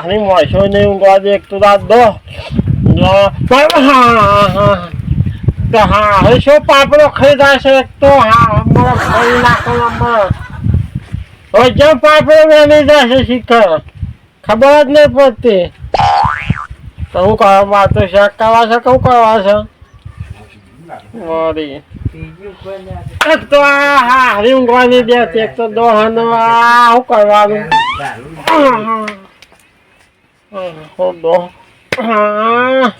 આખરી મોસો નહીં ઊંઘવા દે એક તો રાત દો હા હવે શું પાપડો ખાઈ જશે એક તો હા મારા ભાઈ નાખો હવે જેમ પાપડો વેલી જશે શીખર ખબર જ નહીં પડતી તો હું કરવા તો શેક કરવા છે કઉ કરવા છે વળી એક તો આ હારી ઊંઘવાની દે એક તો દોહનો આ શું કરવાનું દો હા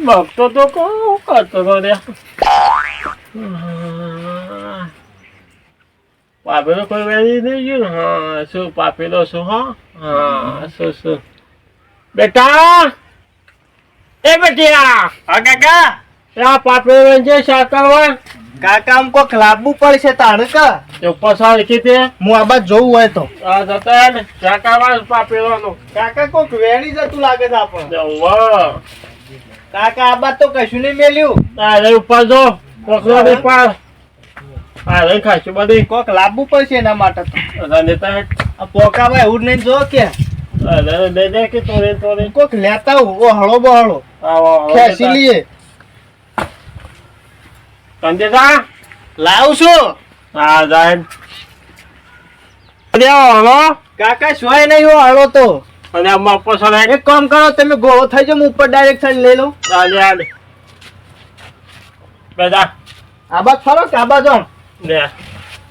ભક્તો તો કહું કરતો હતો રે પાપેલો કોઈ વેરી નહીં ગયું હા શું પાપેલો શું હા શું બેટા એ બેટિયા હા કાકા આ પાપેલો છે શા કરવા કાકા આમ કોક લાવવું પડશે તાણે કા પસાર કીધે હું આ બાદ જોવું હોય તો આ જતા ને શા કરવા પાપેલો કાકા કોક વેણી જતું લાગે છે આપણને વાહ કાકા આ બાદ તો કશું નહીં મેલ્યું અરે ઉપર જો કોકરો ની પાર અરે ખાશું બધી કોક લાવવું પડશે એના માટે તો નેતા આ પોકામાં એવું નહીં જો કે અરે દે દે કે તોરે કોક લેતા હું ઓ હળો બહળો આવો ખેંચી લઈએ કંદેતા લાવું છું હા જાહેર હલો કાકા સોય નહીં હો હળો તો અને આમાં પસંદ એક કામ કરો તમે ગોળો થઈ જાવ હું ઉપર ડાયરેક્ટ થઈને લઈ લઉં આલે બેટા આ બાદ ફરો કે આ બાજુ લે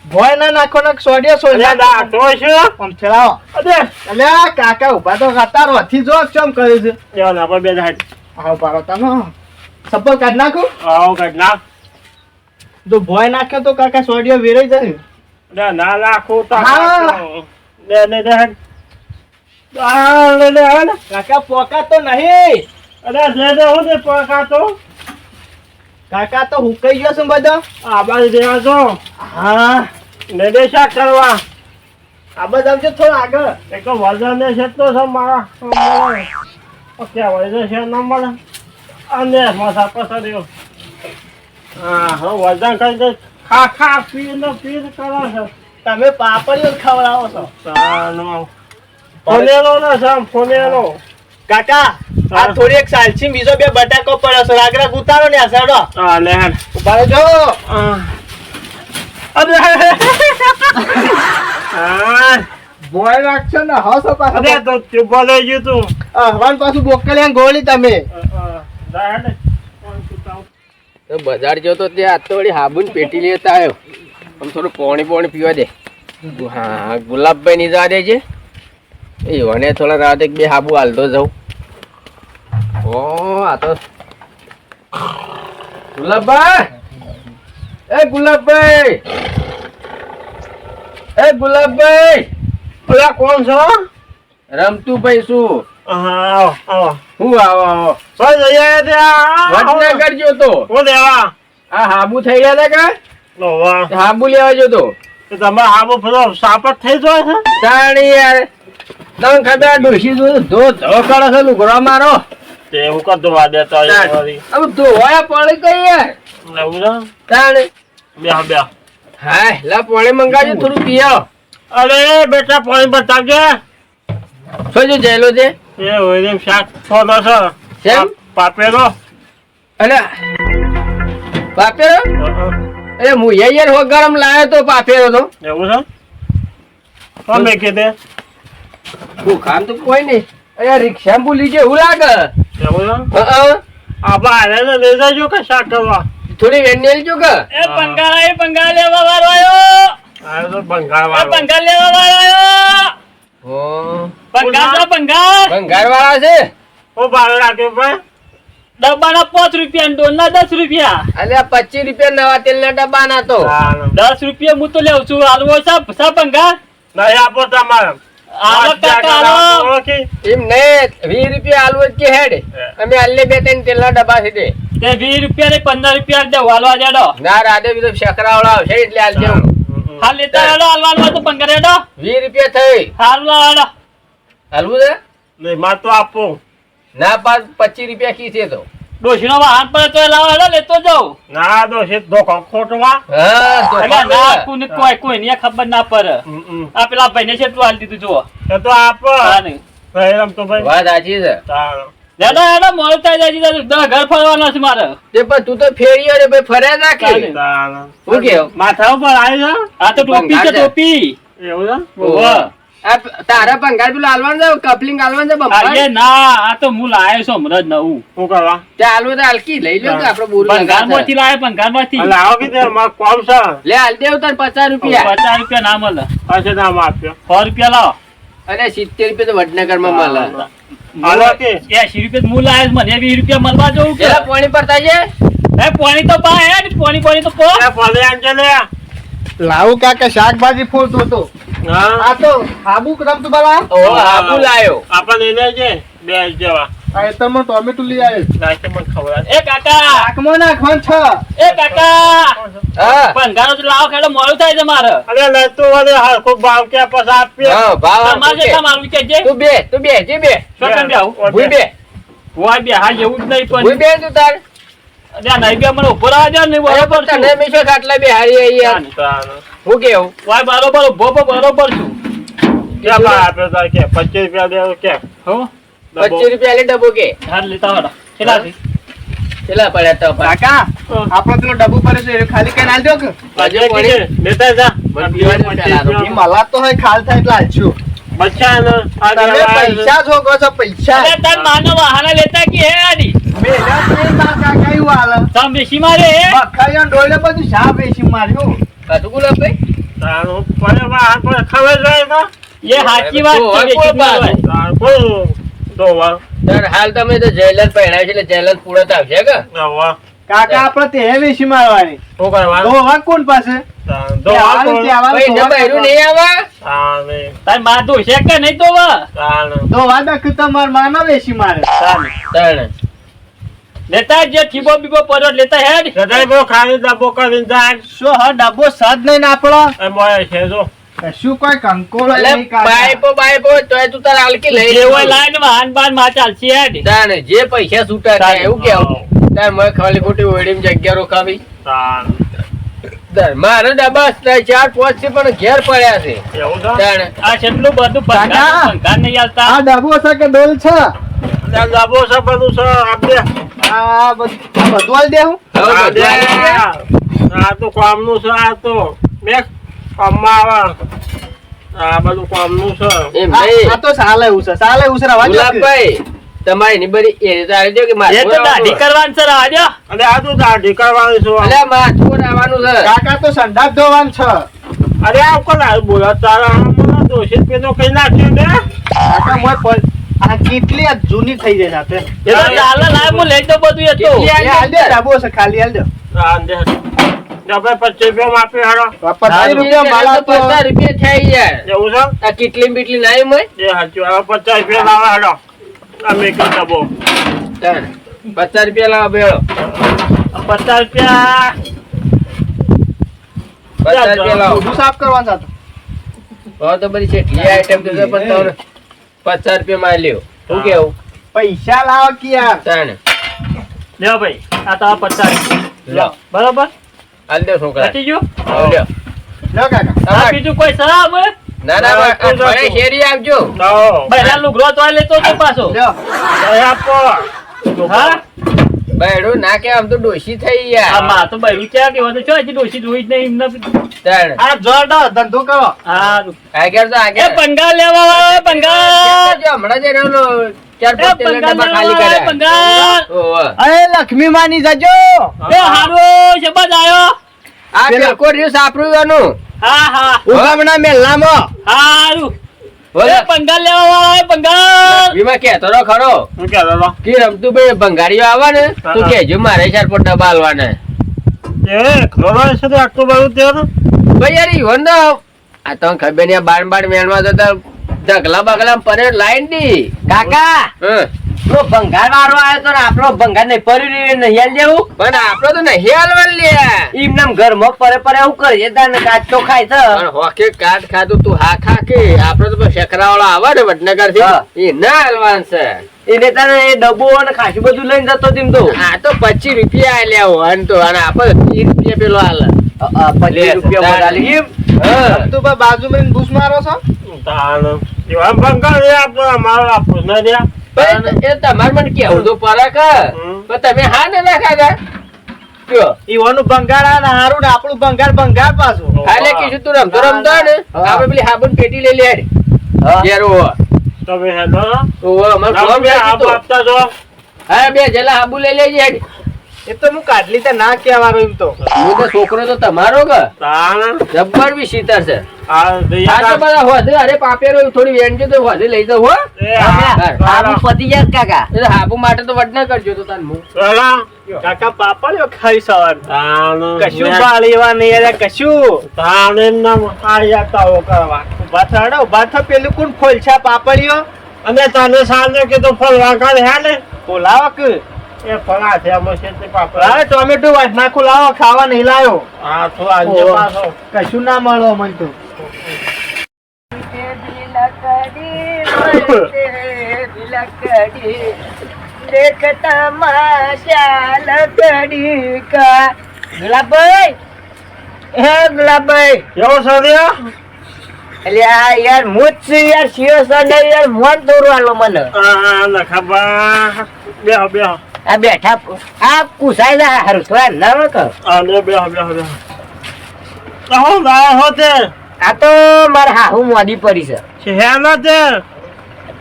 ભોય ના નાખો ને સોડિયો સોડિયો દા તો છે આમ ચલાવો અરે અલ્યા કાકા ઉભા તો કતારો હથી જો કેમ કર્યું છે યો ના પર બે જાહેર આવો પાડો તમે સપોર્ટ કાઢ નાખો આવો કટના જો ભોય નાખ્યો તો કાકા સોડિયો વેરાઈ જાય ના ના લાખો તો હા. લે લે દે આ લે લે કાકા પોકા તો નહીં અરે લે દે હું દે પકા તો કાકા તો હુકાઈ ગયો છે બધો આ બાજુ દેવા જો હા લે દે શા કરવા આ બાજુ આવજો થોડો આગળ એક વજન ને છે તો છે મારા ઓકે વજન છે ન મળે અને મસા પસર્યો હા હો વજન કરી દે ખા ખા પી કરો છો તમે પાપડીઓ જ ખવડાવો છો સાનો ફોનેલો ના સામ ફોનેલો કાકા આ થોડી એક સાલસી બીજો બે બટાકો પડ્યો છે રાગરા ઉતારો ને આસાડો હા લે હાલ ઉભા રહેજો અરે હા ભોય રાખશો ને હસો પાછો અરે તો તું બોલે ગયું તું હવાન પાછું બોકલિયા ગોળી તમે તો બજાર જો તો ત્યાં થોડી હાબુન પેટી લેતા આવ્યો આમ થોડું પાણી પીવા દે હા ગુલાબભાઈ ની જવા દે છે એ મને થોડા રાત એક બે હાબુ હાલતો જાઉં ઓ આ તો ગુલાબભાઈ એ ગુલાબભાઈ ઓલા કોણ છો રમતુભાઈ શું હા આવો હું આવો બસ અહીંયા ત્યાં વડનગર ગયો તો હું દેવા આ હાબુ થઈ ગયા હતા લો વાહ કે હાબુ લેવા ગયો તો તમારે આબો ફરો સાપટ થઈ જાય છે તાણી યાર તમે ખબર ડોશી જો ધો કરે છે લુગડો મારો તે હું કર દો દેતા હવે ધોવાયા પાણી કઈ યાર એવું તાણી બે હા લા પાણી મંગાવજો થોડું પીઓ અરે બેટા પાણી બતાવજે શું જો જયેલો છે એ હોય શાક થોડો છે કેમ પાપેલો અને પાપેરો અરે હું યાર હો ગરમ લાવ્યો તો પાપેરો તો એવું છે તમે કીધે હું ખામ તો કોઈ નહીં અરે રિક્ષા ભૂલી ગયો એવું લાગે એવું છે આપા આને લઈ જજો કે શાક કરવા થોડી વેણેલ જો કે એ પંગા લેવા વાળો આવ્યો આ તો બંગાળ વાળો પંગા લેવા વાળો આવ્યો ઓ પંગા ભંગાર વાળા છે ઓ બાર રાખ્યો ભાઈ ડબ્બાના 5 રૂપિયા ડોલના 10 રૂપિયા અલ્યા 25 રૂપિયા નવા તેલના ડબ્બા ના તો 10 રૂપિયા હું તો લેવું છું હાલવો સા પંગા નહીં આપો તમારે આવો કાકા આવો એમ નહીં 20 રૂપિયા આલવો જ કે હેડ અમે આલે બે ત્રણ તેલના ડબ્બા છે તે 20 રૂપિયા ને 15 રૂપિયા દે વાલવા દેડો ના રાડે બીજો શેકરાવાળા આવશે એટલે આલ દેવું હાલ લેતા હેડો હાલવા તો પંગા રેડો 20 રૂપિયા થઈ હાલવા હેડો હાલવું છે નહીં માર તો આપો ના પાસ 25 રૂપિયા ખીસે તો ડોશીનો વાહન પર તો લાવો હેડો લેતો જાઉં. ના દોષિત ધોકો ખોટવા હા તો એટલે ના કોઈને કોઈને ખબર ના પડે. આ પેલા ભાઈને કેટલું હાલ દીધું જુઓ. એ તો આપ હા નહીં. એમ તો ભાઈ વાત સાચી છે હેડો હેડો મોડું થાય જાય છે. 10 ઘર ફરવાનો છે મારે. તે પણ તું તો ફેરીયો રે ભાઈ ફર્યા ના કે ચાલે. હું કેવું માથા ઉપર આવી આ તો ટોપી છે ટોપી. છે એવું છે ઓહો. આ તારા ભંગાર પેલું હાલવાનું છે કપલિંગ હાલવાનું છે બમ્પર અરે ના આ તો હું લાયો છું હમણાં જ નવું. શું કરવા તે હાલવું તો હાલકી લઈ લો કે આપણે બોરું ભંગારમાંથી લાયો ભંગારમાંથી. એટલે આવો કીધે મારે કોમ છે લે હાલ દેવ તાર 50 રૂપિયા 50 રૂપિયા ના મળે. પાછળ નામ આપ્યો 100 રૂપિયા લાવો. અને 70 રૂપિયા તો વડનગરમાં મળે હાલો કે 80 રૂપિયા હું લાયો છું. મને 20 રૂપિયા મળવા જવું કે પેલા પાણી પડતા છે એ પાણી તો પા હે પાણી તો પો. એ ભલે આંજે લે લાવું કાકા શાકભાજી ફૂલતો હતો હા આ તો હાબુ રમતું બલા ઓ હાબુ લાયો આપણને લઈ છે બે જેવા આ તો મને ટોમેટો લઈ આવે નાખે મને ખબર એ કાકા શાકમાં નાખવાનું છે એ કાકા હા ભંગારો તો લાવો ખેડો મોડું થાય છે મારે. અરે લેતો વાલે હરખો ભાવ કે પછી આપીએ હા ભાવ તમારે જેટલા મારું કે છે તું બે જે બે શું કેમ બેહું? ભૂઈ બે વાય બે હા એવું જ નહીં ભૂઈ પણ બે તું તાર ત્યાં નહીં બે મને ઉભો રહેવા દે ને અરે બરોબર પણ છું. તને મેશો ખાટલા બે હારી આઈ યાર હું કેવું વાય બરોબર ઉભો બરોબર છું. ક્યાં ભાવ આપ્યો તો કે 25 રૂપિયા દેવો કે હો 25 રૂપિયા લે ડબ્બો કે હાલ લેતા વાળા કેટલા છે? કેટલા પડ્યા તો કાકા આપણો પેલો ડબ્બો પડે છે એ ખાલી કઈ નાલ દો કે બાજુ પડી લેતા જા મને પીવાનું પેલા એ મલા તો હોય ખાલ થાય એટલે આછું બચ્ચા ને તમે પૈસા છો કહો છો પૈસા અરે તાર માનો વાહના લેતા કે હે આડી મહેનત નહીં કાકા કઈ વાલ તમ બેસી મારે હે બખાયો ડોલે બધું શા બેસી માર્યું કાતું ગુલાબ ભાઈ તારું પડે વાહન પર ખબર જાય તો એ સાચી વાત છે બેસી મારે. તાર કોઈ દોવા તાર હાલ તમે તો જેલર પહેરાય છે એટલે જેલર પૂરો તો આવશે કે દોવા કાકા આપણે તે બેસી મારવાની શું કરવાનું દોવા કોણ પાસે દોવા ભાઈ ને બૈરું નહીં આવા તાને તાર માં તો છે કે નહીં તો વા તાને દોવા દખ તમાર માના બેસી મારે તાણ લેતા જે ઠીબો બીબો પડ્યો લેતા હેડ સદાય બહુ ખાલી ડબ્બો કરીને જાય શું હ ડબ્બો સદ નહીં આપણો એ મોય છે જો શું કોઈ કંકોળો એટલે નહીં કાકા બાઈપો તોય તું તાર હાલકી લઈ જેવો લે લાઈન વાહન બાન માં ચાલશે હેડ તાણ જે પૈસા છૂટા થાય એવું કેવું તાર મને ખાલી ખોટી ઓડીમ જગ્યા રોકાવી તાન તાર મારે ડબ્બા 4-5 છે પણ ઘેર પડ્યા છે એવું છે તાણ આ કેટલું બધું ભંગાર નહીં આવતા. આ ડબ્બો છે કે ડોલ છે ત્યાં ડબ્બો છે બધું છે આપડે આ બધું આલ દેવું હવે આ દે. બધું આવી ગયા. આ તો કામનું છે આ તો મેં કામમાં આવે આ બધું કામનું છે એમ આ નહીં તો સાલે એવું છે સાલે એવું છે રવા દો કે. ગુલાબભાઈ તમારી નિબરી એ રીતે આવી દો કે એ માથું તો દાઢી કરવાનું છે રાજો. અને આ તો દાઢી કરવાની છે અલ્યા માથું આવવાનું છે કાકા તો સંડાસ ધોવાનું છે અરે આ કોણ આવ્યું બોલા તારા આમાં દોષિત પેલો કઈ નાખ્યું ને કાકા મોય આ કેટલી આ જૂની થઈ જાય સાથે એ તો ચાલે લાય હું લઈ દઉં બધું એ તો. કેટલી એ હાલ દે ડબ્બો છે ખાલી હાલ દે આ દે ડબ્બે 25 રૂપિયા આપી હારો 50 રૂપિયા માલા તો 50 રૂપિયા થઈ યાર એવું છે આ કેટલી બીટલી નાઈ મય એ સાચું હવે 50 રૂપિયા લાવે હારો અમે એક ડબ્બો 50 રૂપિયા લાવો બેળો 50 રૂપિયા 50 રૂપિયા લાવો બધું સાફ કરવાનું છે હવે તો બધી કેટલી આઈટમ તો છે પણ તમને 50 રૂપિયા માં લ્યો શું કેવું પૈસા લાવો કે યાર તાણે લ્યો ભાઈ આ તો 50 રૂપિયા લ્યો બરોબર હાલ દો છોકરા પતી ગયું હાલ લ્યો લો કાકા આ તમાર- બીજું કોઈ સલાહ હવે ના ના આ ઘરે શેરી આવજો તો બહેરા લુગડો તો લેતો તો પાછો લ્યો એ આપો હા બૈડું ના કે આમ તો ડોશી થઈ આ યાર માં તો બહેરું ક્યાં કે વધુ છો હજી ડોશી જોઈ જ નહીં એમને. તાણે આ જોરદાર ધંધો કરો હારું. આગળ તો એ આગળ પંગા લેવા આવે પંગા જો હમણાં જ રહેલો ચાર એ પાંચ તેલના પંગા ડબ્બા ખાલી લેવા આવે કર્યા પંગા ઓહો. અરે લક્ષ્મી માની જજો એ હારું શબાદ આયો આ પેલકો રહ્યું સાપરું એનું હા હા ઉગામણા મેલામાં હારું બોલો. એ પંગા લેવા આવે પંગા વીમા કહેતો રહો ખરો શું કહેતો હતો કે રમતું ભાઈ ભંગારીઓ આવે ને તું હા. કહેજો મારે ચાર પર ડબ્બા આલવાના એ ખરો છે તો આટલું બધું તેનું ભાઈ યાર ઈવન તો આ તો ખબર નહીં બાર બાર મેળમાં તો ઢગલા બગલા પરે લાઈન ની કાકા હં. પેલો ભંગાર વાળો આવ્યો તો ને આપણો ભંગાર નહીં પડ્યું નહીં હાલ જેવું પણ આપડે તો નહીં હાલવાનું લ્યા એમ નામ ઘરમાં પરે એવું કરે તાને કાચ તો ખાય છે પણ હોકે કાટ ખાધું તું હા ખા કે આપડે તો શેકરા વાળા આવે ને વડનગર હા. થી એ ના હાલવાનું છે એને તાને એ ડબ્બો અને ખાસું બધું લઈને જતો તેમ તો આ તો 25 રૂપિયા આલ્યા હોય તો અને આપડે 30 રૂપિયા પેલો હાલ 25 રૂપિયા બગાડી એમ તું બા બાજુમાં રહીને બૂસ મારો છો તાણ એવા બંગાળ એ આપણો અમારો આપો ન રહ્યા પણ એ તમારે મને કેવું તો પરાક પણ તમે હા ને ના ખાધા કયો ઈવાનું ભંગાર આ ને હારું ને આપણું ભંગાર પાછું ખાલે કીધું તું રમતો ને આપણે પેલી હાબુન પેટી લઈ લે હા. ઘેર ઓવા તમે હેલો અમાર તમે કોમ બે રાખી આપ તો. આપતા જો હા બે જલા હાબુ લઈ લેજે હેડ. એ તો હું કાઢલી તે ના કહેવાનું એમ તો હું તો છોકરો તો તમારો કે તાણ જબ્બર બી સીતર છે આ આ તો દયા બધા હોદે અરે પાપેરો થોડી વેણજો તો હોદે લઈ જાવ હો એ હા આવું પતી જાય ને કાકા એટલે હાબુ માટે તો વડ ના કરજો તો તાન હું ચલા કાકા પાપડ ખાઈ સવાર તાણ કશું બાળી એવા નહીં યાર કશું તાણ એમના આયા તાઓ કરવા ઉભા થાડો ઉભા થા પેલું કોણ ફોલછા પાપડીઓ અને તને સાંજે કીધું ફરવા કાઢે હે ને બોલાવો કે એ ફળા છે અમે છે તે પાપડા લાવે ટોમેટો વાટ નાખો લાવો ખાવા નહીં લાયો હા તો આજે ઓહો. પાછો કશું ના મળો મન તો દેખતા માશા લકડી કા ગુલાબભાઈ હે ગુલાબભાઈ કેવો સર્યા એટલે આ યાર મુજ છે યાર શિયો સર યાર મોન દોરવાલો મને આ લખાબા બેહો આ બેઠા આ કુસાઈ જા હારું થોડા ના કર આને બેહો કહો ના હોતે આ તો મારે હાહુ મોદી પડી છે છે ના તે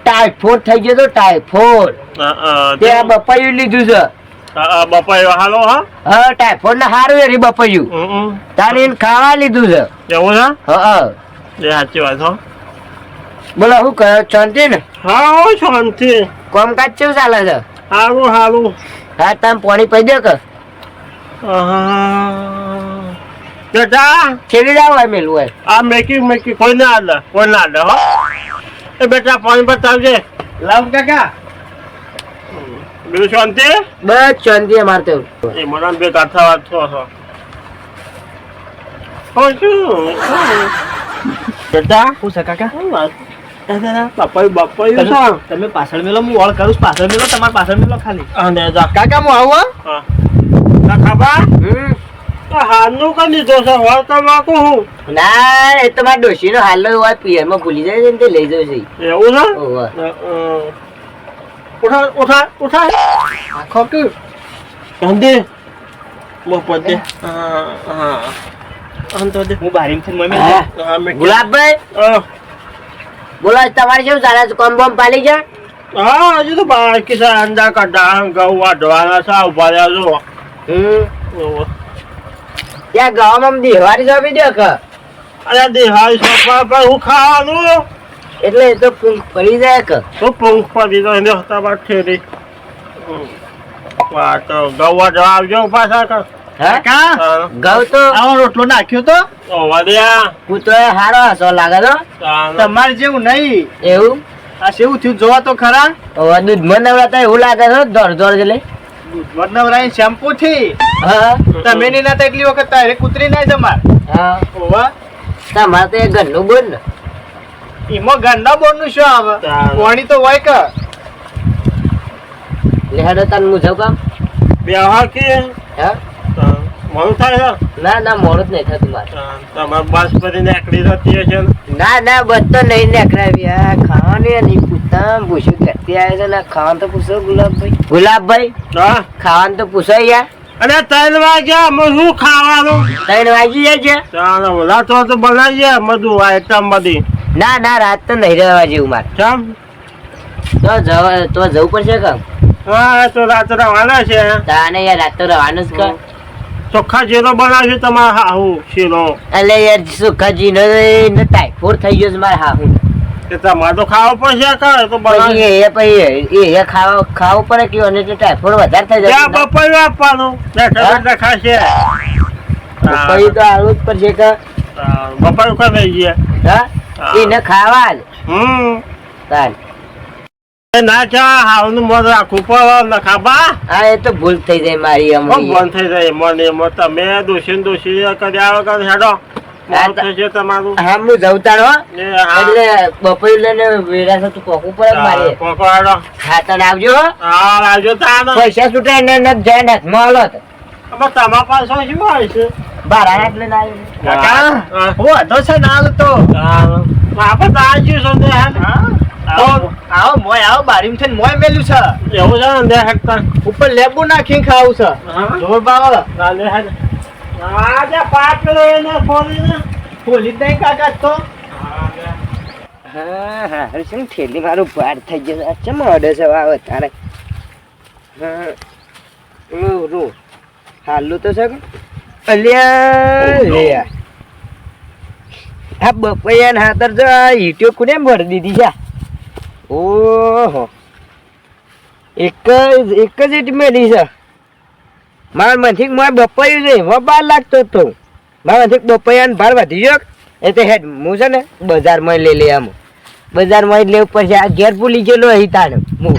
ટાઈફોઈડ થઈ ગયો તો ટાઈફોઈડ તે આ બપાયું લીધું છે બપાયો હાલો હા હા ટાઈફોઈડ ને હારું એરી બપાયું તારે એને ખાવા લીધું છે એવું છે હા એ સાચી વાત હો બોલો શું કહો શાંતિ ને હા હો શાંતિ કામકાજ કેવું ચાલે છે હારું હા તમે પાણી પી દો કે બેટા છેડી જાવ હોય મેલું હોય આ મેકી કોઈ ના આલે હો એ બેટા પાણી બતાવજે લાવ કાકા બીજું શાંતિ બસ શાંતિ અમારે તો એ મને બે કાઠા વાત છો શું બેટા શું છે કાકા બાપાયું છે તમે પાછળ મેલો હું ઓળ કરું પાછળ મેલો તમારે પાછળ મેલો ખાલી અને જા કાકા હું આવું હા ખબર હાલનું કઈ લીધો છે હોય તો વાંકું હું ના એ તો મારા ડોશી નો હાલ હોય પિયર માં ભૂલી જાય છે ને તે લઈ જશે એવું છે ઓહો. ઉઠા આખો કે ગાંધી બપોતે હા અંતો દે હું બારીમ થી મમ્મી હા. ગુલાબભાઈ બોલો તમારે કેવું ચાલે છે કોમ બોમ પાલી છે હા હજુ તો બાકી છે અંડા કાઢા ઘઉં વાઢવાના છે ઉભા રહ્યા જો ત્યાં ગામમાં દિવાળી સોંપી દો કે અરે દિહાળી સોપા પર હું ખાવાનું એટલે એ તો પૂંખ પડી જાય કે તો પંખ પડી તો એને હતા બાદ ઠેરી વાહ તો ઘઉં વાઢવા આવજો પાછા કર હા કાકા ઘઉં તો આવો રોટલો નાખ્યો તો વધ્યા કૂતરો હારો હસો લાગે તો તમારે જેવું નહીં એવું આ કેવું થયું જોવા તો ખરા હવે દૂધમાં નવરાતા એવું લાગે છે દોડ જ લે વડનવરાઈ શેમ્પુ થી હા તમે ની ના એટલી વખત તારે કૂતરી ના તમાર હા ઓવા તમારે તો એ ઘરનું બોલ ને એમાં ગંડા બોર નું શું આવે ચાલ. પાણી તો હોય કે લેહાડો તાન મુજબ કામ બેહા કે હા મોડું થાય ના મોડું જ નહીં થતું મારે છે તમારે બસ બધી નીકળી જતી હશે ને ના બધો નહીં નીકળાવી આ ખાવાની નહીં પૂછતા પૂછ્યું ઘરથી આવે છે ને ખાવાનું તો પૂછો ગુલાબભાઈ હા ખાવાનું તો પૂછો યાર અને 3 વાગ્યા અમે શું ખાવાનું 3 વાગી જાય છે ચાલો ઓલા તો બનાવીએ બધું આઈટમ બધી ના રાત તો નહીં રહેવા જેવું મારે ચમ તો જવું પડશે કામ હા તો રાત્રે રવાના છે તાને યાર રાત તો રહેવાનું જ કર ચોખ્ખા શીરો બનાવશે તમારે હાહુ શીરો એટલે યાર સુખાજી નો ટાઈફોઈડ થઈ ગયો છે મારે હા હું તે તમારે તો ખાવો પડશે કરે તો બનાવે પછી એ ખાવું પડે કે અને ટાઈફોઈડ વધારે થઈ ત્યાં જાય બપોરે આપવાનું ખાશે પછી તો આવું જ પડશે કે બપોર કરી દઈએ હા એને ખાવા જ હમ તાર એ ના ચા હાવનું મોં રાખવું પડે ને ખાબા હા એ તો ભૂલ થઈ જાય મારી કોણ હમણાં બંધ થઈ જાય મને એમાં તમે દોષી કર્યા વગર હેડો મોડું થશે તમારું હા હું જઉં તાણ હો. એ હા એટલે બપોરે લઈને વેરા થતું પોકવું પડે ને મારે કોકો હેડો હા તને આવજો હો. હા લાવજો તાન પૈસા છૂટાય ને નથી જાય ને હાથમાં હાલો તો. આમાં તમારા પાસે શું હોય છે બારા એટલે ના આવી. કાકા હા. હું વાંધો છે ના આવતો આપણે તાજી છો ને આવો મોય આવો બારીમ છે ને મોય મેલ્યું છે એવું છે ને હેક્ટર ઉપર લેબુ નાખીને ખાવું છે જોર બાવા ચાલે હેડ આજે પાટ લઈને ફોડીને ખોલી જ નહીં કાકા તો હા હા શું થેલી મારું ભાર થઈ ગયું ચમ અડે છે વાવ તારે હા રો હાલું તો છે કે અલ્યા લે આ બપૈયા ને હાતર જો આ ઈટીઓ કોને ભરી દીધી છે ઓહો એક જ ઈટ મેલી છે મારા મનથી મારે બપૈયું છે એમાં 12 લાગતો હતો મારા મનથી બપૈયાનો ભાર વધી ગયો એ તો હેડ હું છે ને બજારમાં લઈ લે આમ બજારમાં જ લેવું પડશે આ ઘેર ભૂલી ગયેલો અહીં તાણ હું